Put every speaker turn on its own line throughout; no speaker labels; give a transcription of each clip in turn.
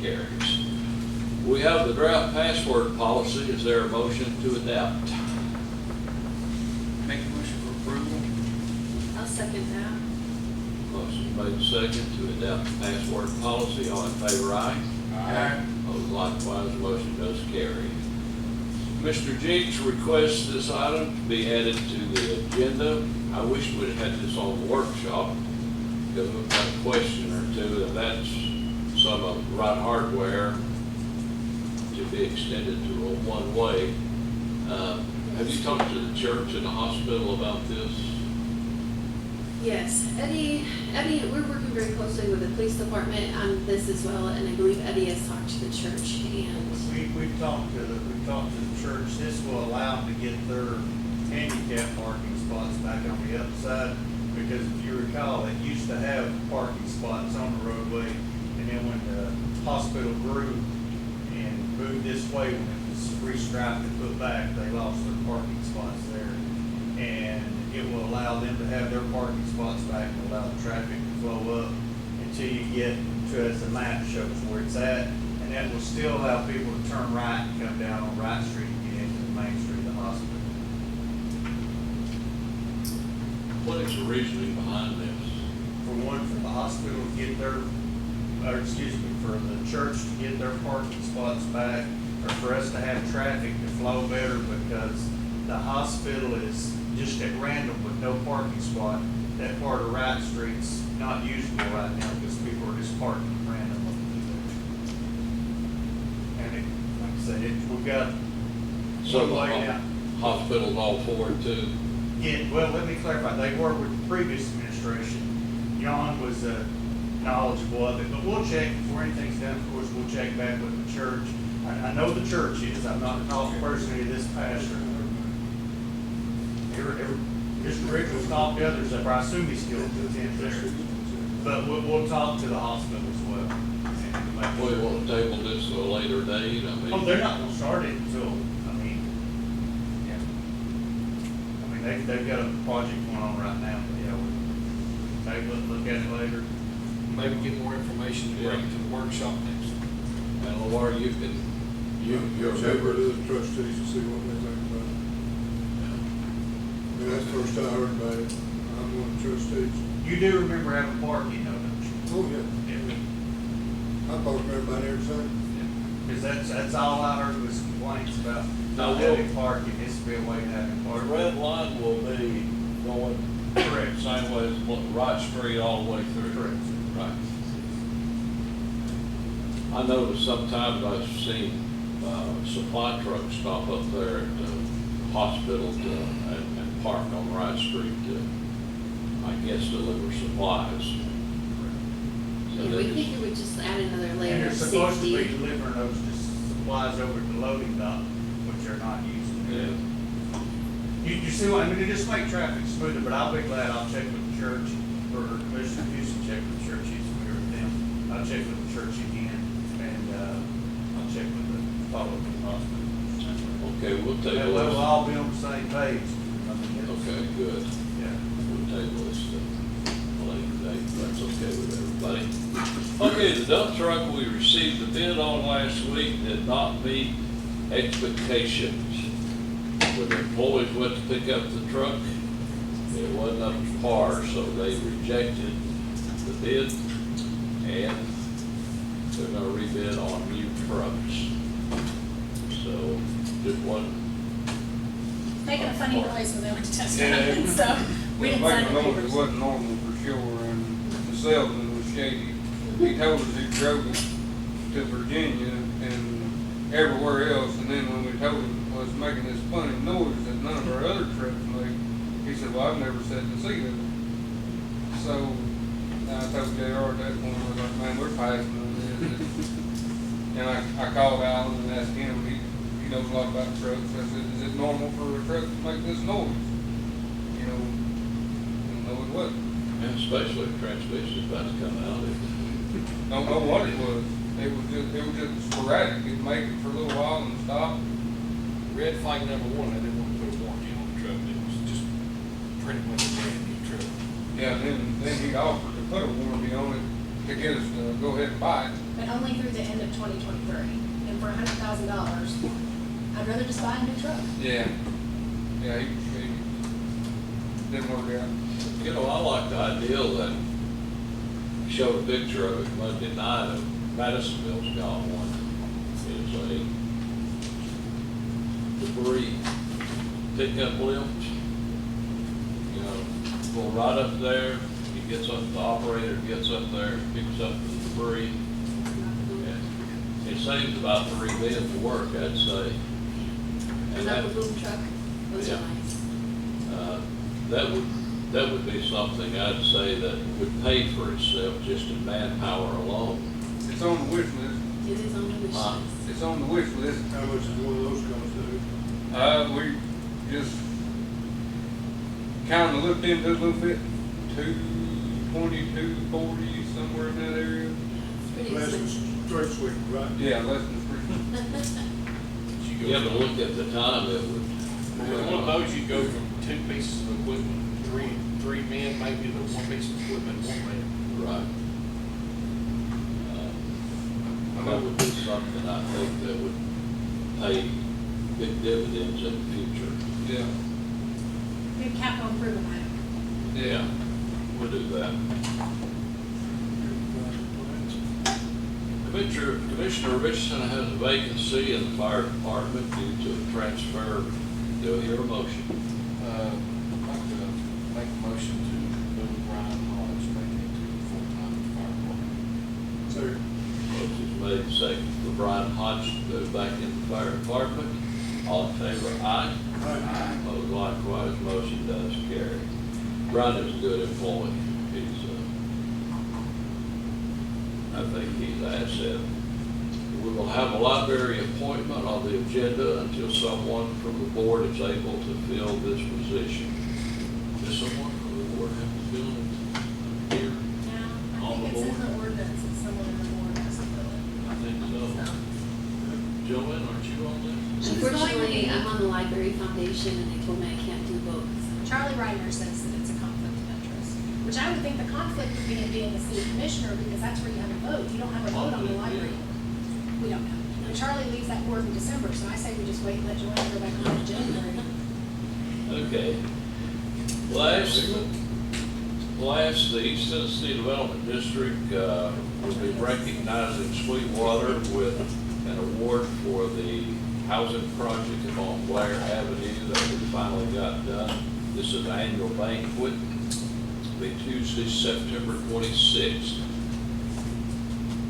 carries. We have the draft password policy. Is there a motion to adapt?
Make a motion for approval.
I'll second that.
Motion made second to adopt the password policy. All in favor, aye.
Aye.
Opposed likewise, motion does carry. Mr. Jeeks requests this item to be added to the agenda. I wish we'd had this on the workshop, because we've got a question or two, and that's some of Wright Hardware to be extended to a one-way. Have you talked to the church and the hospital about this?
Yes, Eddie, we're working very closely with the police department on this as well, and I believe Eddie has talked to the church, and
We've talked to the church. This will allow them to get their handicap parking spots back on the upside, because if you recall, it used to have parking spots on the roadway, and then when the hospital grew and moved this way, when it was restriped and put back, they lost their parking spots there. And it will allow them to have their parking spots back and allow the traffic to flow up until you get to, as the map shows, where it's at. And that will still allow people to turn right and come down on Wright Street and get into the main street of the hospital.
What is the reasoning behind this?
For one, for the hospital to get their, or excuse me, for the church to get their parking spots back, or for us to have traffic to flow better, because the hospital is just at random with no parking spot. That part of Wright Street's not usable right now because people are just parking randomly. And it, like I said, we've got
So
one way now.
hospitals all for it too?
Yeah, well, let me clarify. They were with the previous administration. John was knowledgeable of it, but we'll check before anything's done. Of course, we'll check back with the church. I know the church is. I'm not talking personally to this pastor. Mr. Rick was talking to others, I assume he still attends there. But we'll talk to the hospital as well. And make
We
sure.
want to table this to a later date, I mean.
Oh, they're not gonna start it until, I mean, yeah. I mean, they've got a project going on right now, but yeah, we'll take a look at it later.
Maybe get more information to bring to the workshop next.
And Laura, you're a
Check
member.
with the trustees to see what they think about it. I mean, that's the first I heard about it. I'm one of the trustees.
You do remember having parking, though, don't you?
Oh, yeah. I thought everybody ever said.
Because that's all I heard was complaints about
Now,
not having parking. This would be a way to having
The
parking.
red line will be going
Correct.
same way as Wright Street all the way through.
Correct.
Right. I noticed sometimes I've seen supply trucks stop up there at the hospital and park on Wright Street to, I guess, deliver supplies. So
yeah,
that
we
is-
think it would just add another
And
layer
they're
of
supposed to be
safety.
delivering those supplies over to the loading dock, which they're not using.
Yeah.
You see what, I mean, it just make traffic smoother, but I'll be glad, I'll check with the church, or Commissioner Houston check with the church, he's familiar with them. I'll check with the church again, and, I'll check with the follow-up with the hospital.
Okay, we'll
That
table
way we'll
this.
all be on the same page. I mean, it's-
Okay, good.
Yeah.
We'll table this to a later date, if that's okay with everybody. Okay, the dump truck we received the bid on last week did not meet expectations. When the employees went to pick up the truck, it wasn't up to par, so they rejected the bid, and they're gonna rebid on new trucks. So, just one.
Making a funny noise when they went to test
Yeah.
it, so we didn't sign the
It
papers.
wasn't normal for sure, and the salesman was shady. He told us he drove it to Virginia and everywhere else, and then when we told him it was making this funny noise that none of our other trucks make, he said, well, I've never sat in the seat of it. So, I told JR at that point, I was like, man, we're passing on this. And I called Alan and asked him, he knows a lot about trucks. I said, is it normal for a truck to make this noise? You know, and no, it wasn't.
And especially if transmission's about to come out.
Don't know what it was. It was just sporadic. It'd make it for a little while and stop.
Red flag number one, I didn't want to put a warranty on the truck. It was just pretty much a brand new truck.
Yeah, then he offered to put a warranty on it to get us to go ahead and buy it.
but only through the end of 2023. And for $100,000, I'd rather just buy a new truck.
Yeah. Yeah, he didn't work out.
You know, I like the idea that you showed a picture of it Monday night of Madisonville's got one. It's a debris pickup lift. You know, go right up there, he gets up, the operator gets up there, picks up the debris. And it saves about 3 men to work, I'd say. And
Another boom truck, those
Yeah.
are nice.
That would be something I'd say that would pay for itself just in manpower alone.
It's on the wish list.
It is on the wish
Huh.
list.
It's on the wish list.
How much is one of those cost to?
We just kinda looked into it a little bit, 220, 240, somewhere in that area.
It's pretty
Less than
expensive.
straight sweep, right?
Yeah, less than three.
You
You
go
have to look at the time it would.
With one of those, you go from 2 pieces of equipment, three men, maybe the one piece of equipment, 1 man.
Right. That would be something I think that would pay big dividends in the future.
Yeah.
Good capital improvement item.
Yeah.
We'll do that. Commissioner Richardson has a vacancy in the fire department due to a transfer. Do I hear a motion?
I'd like to make a motion to move Brian Hodge back into the full-time fire department.
Second.
Motion's made second for Brian Hodge to go back in the fire department. All in favor, aye?
Aye.
Opposed likewise, motion does carry. Brian is a good employee. He's, I think he's an asset. We will have a library appointment on the agenda until someone from the board is able to fill this position. Does someone from the board have to fill it here?
Now,
On
I
the
think it's in
board?
the ordinance that someone in the board has to fill it.
I think so.
So,
Joanne, aren't you on this?
Unfortunately, I'm on the library foundation and they told me I can't do both.
Charlie Reiner says that it's a conflict of interest, which I would think the conflict would be in being the city commissioner, because that's where you have a vote. You don't have a vote on the library. We don't know. And Charlie leaves that board in December, so I say we just wait and let Joanna go back on in January.
Okay. Last, the East Tennessee Development District will be recognizing Sweetwater with an award for the housing project along Blair Avenue that we finally got done. This is an annual banquet. It'll be Tuesday, September 26th.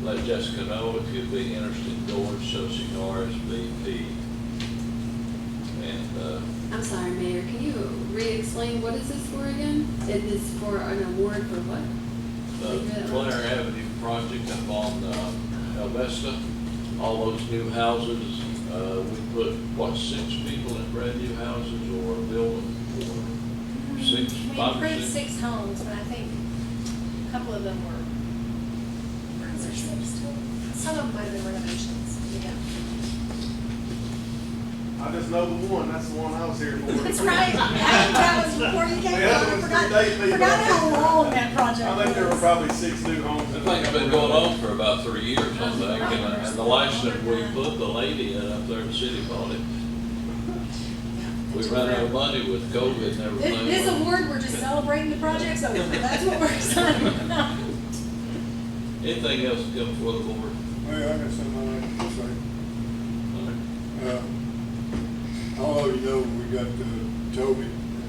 Let Jessica know if you'd be interested in going, so she can RSVP. And,
I'm sorry, Mayor, can you re-explain what is this for again? It is for an award for what?
the Blair Avenue project up on Alvesta, all those new houses, we put, what, 6 people in brand new houses or a building or 6,
We
5 or
approved
6?
6 homes, but I think a couple of them were, is there 6 total? Some of them might have been renovations, yeah.
I just know the one, that's the one I was here for.
That's right, that was before you came
Yeah, that
on,
was
forgot,
predate me,
forgot
but-
how long that project was.
I think there were probably 6 new homes.
I think it's been going on for about 3 years, I think, and the last that we put the lady in up there in the city bought it. We ran out of money with COVID and everything.
This award, we're just celebrating the project's over, that's what we're signing about.
Anything else to come before the board?
Well, I got something I'd like to say. All of you know, we got Toby.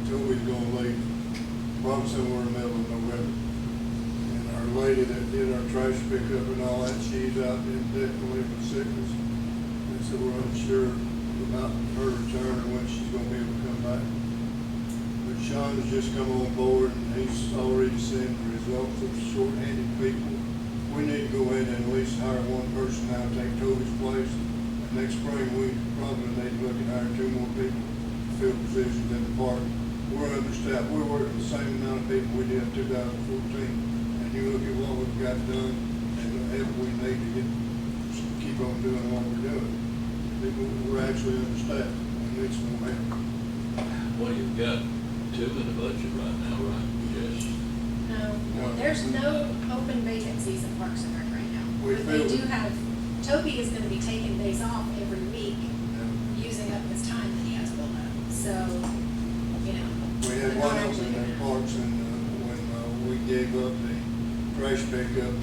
Toby's gonna leave probably somewhere in the middle of November. And our lady that did our trash pickup and all that, she's out indefinitely with sickness. And so we're unsure about her return and when she's gonna be able to come back. But Sean has just come on board and he's already seen the results of short-handed people. We need to go ahead and at least hire one person now to take Toby's place. And next spring, we probably need to look at hiring 2 more people to fill positions in the park. We're understaffed. We're working the same amount of people we did in 2014. And you look at what we've got done and the help we need to keep on doing what we're doing. We're actually understaffed and need some more help.
Well, you've got 2 in the budget right now, right? Yes.
No, there's no open vacancies in Parks and Rec right now.
we
But
feel.
they do have, Toby is gonna be taking days off every week, using up his time that he has built up, so, you know.
We had
but
one
not
of them in
actually
the parks and, when, we gave up the trash pickup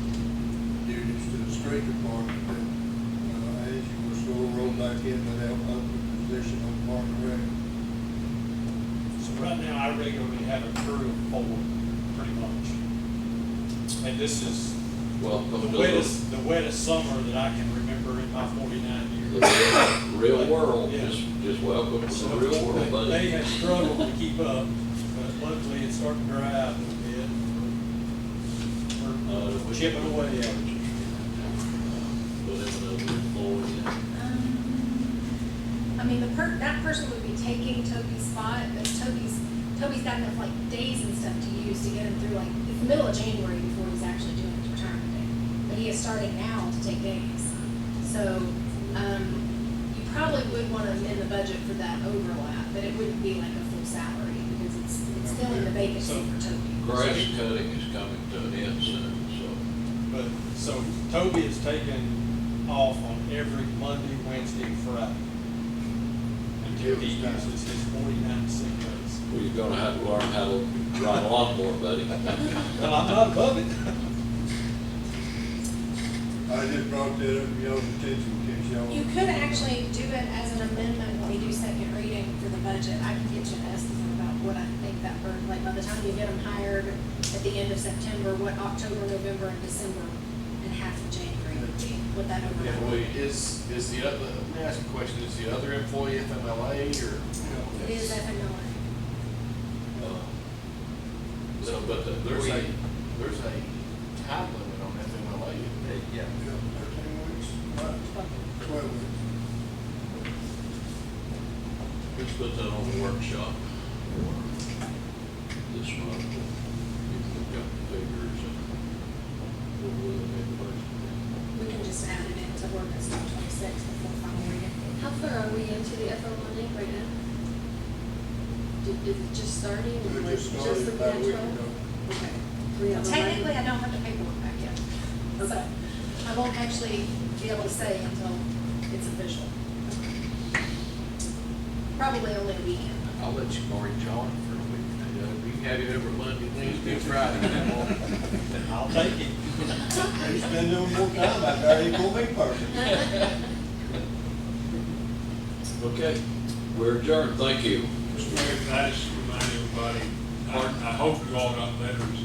duties to the street department, that, as you were still rolled back in without up the position on Park and Rec.
So right now, I regularly have a crew of 4, pretty much. And this is
Welcome to
the wettest summer that I can remember in my 49
the
years.
real world.
Yeah.
Just welcome to
So
the real world, buddy.
they have struggled to keep up, but luckily it's starting to dry out a little bit. We're chipping away at it.
I mean, that person would be taking Toby's spot, but Toby's got enough like days and stuff to use to get him through, like, it's the middle of January before he's actually doing his retirement day. But he is starting now to take days. So, you probably would want to amend the budget for that overlap, but it wouldn't be like a full salary, because it's filling the vacancy for Toby.
Grass cutting is coming to an end soon,
But, so Toby is taking off on every Monday, Wednesday, Friday. Until he uses his 49 sick days.
so we're gonna have to learn how to ride a lawnmower, buddy.
Well, I'm not above it.
I just brought that up to y'all's attention in case y'all.
You could actually do it as an amendment when we do second reading for the budget. I can get you an estimate about what I think that burden, like by the time you get them hired at the end of September, what October, November, and December, and half of January would be, what that
Yeah,
overlap
well,
would be.
is the other, let me ask a question, is the other employee FMLA or?
It is FMLA.
So, but there's a time limit on FMLA.
Yeah, 13 weeks, right, 12 weeks.
Let's put that on the workshop this month. If we've got the figures and we'll make the budget.
We can just add it into ordinance 26 before final reading.
How far are we into the FO1 right now? Is it just starting? or
We
like
just started
looking
about a
at
week
12?
ago.
Okay. We have a
Technically, I
budget?
don't have the paperwork back yet. So
Okay.
I won't actually be able to say until it's official. Probably only a weekend.
I'll let you borrow John for a week. You can have it every Monday, Wednesday, Friday.
I'll take it.
He's been doing more time out there, he called me person.
Okay, we're adjourned, thank you.
Mr. Mayor, can I just remind everybody, I hope you all got letters